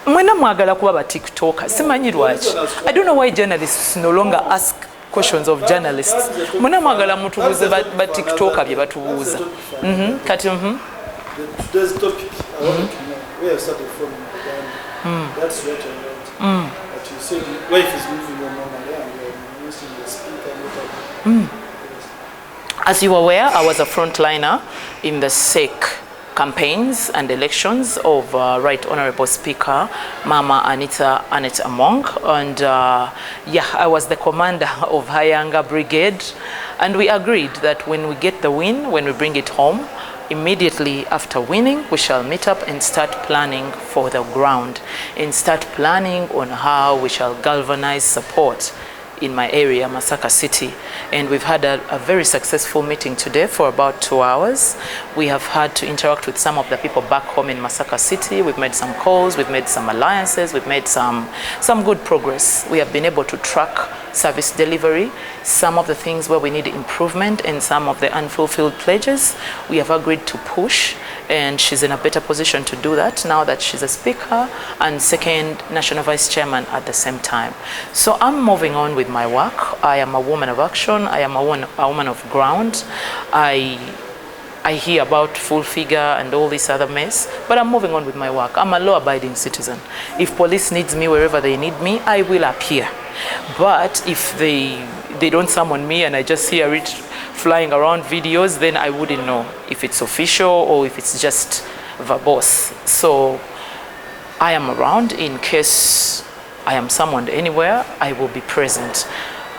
Mwena mwagala kuba ba TikToker. Simanyi lwaki. I don't know why journalists no longer ask questions of journalists. Mwena mwagala mutubuze ba TikToker bye batubuuza. Kati Today's topic, I want to know where you started from in Uganda. That's what I want. But you said life is moving on normally and you're using the speaker and as you are aware, I was a frontliner in the SEC campaigns and elections of Right Honorable Speaker Mama Anita Among, and yeah, I was the commander of Hayanga Brigade, and we agreed that when we get the win, when we bring it home, immediately after winning, we shall meet up and start planning for the ground and start planning on how we shall galvanize support in my area, Masaka City. And we've had a very successful meeting today for about 2 hours. We have had to interact with some of the people back home in Masaka City. We've made some calls, we've made some alliances, we've made some good progress. We have been able to track service delivery, some of the things where we need improvement and some of the unfulfilled pledges. We have agreed to push, and she's in a better position to do that now that she's a speaker and second national vice chairman at the same time. So I'm moving on with my work. I am a woman of action. I am a woman of ground. I hear about Fullfigure and all this other mess, but I'm moving on with my work. I'm a law-abiding citizen. If police needs me wherever they need me, I will appear. But if they don't summon me and I just hear it flying around videos, then I wouldn't know if it's official or if it's just verbose. So I am around in case I am summoned anywhere. I will be present.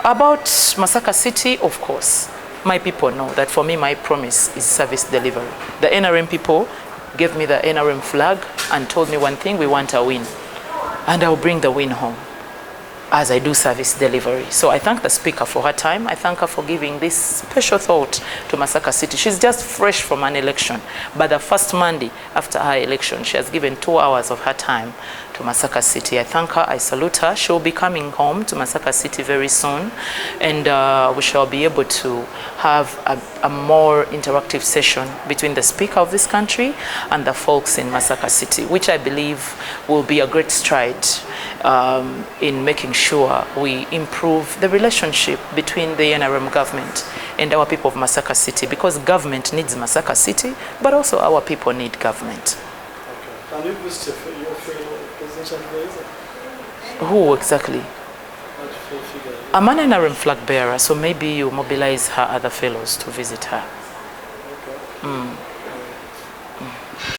About Masaka City, of course, my people know that for me, my promise is service delivery. The NRM people gave me the NRM flag and told me one thing: we want a win, and I'll bring the win home as I do service delivery. So I thank the speaker for her time. I thank her for giving this special thought to Masaka City. She's just fresh from an election, but the first Monday after her election, she has given 2 hours of her time to Masaka City. I thank her, I salute her. She'll be coming home to Masaka City very soon, and we shall be able to have a more interactive session between the speaker of this country and the folks in Masaka City, which I believe will be a great stride in making sure we improve the relationship between the NRM government and our people of Masaka City, because government needs Masaka City, but also our people need government. Okay. Can you boost your fellow presidential advisor? Who exactly? I'm an NRM flag bearer, so maybe you mobilize her other fellows to visit her. Okay.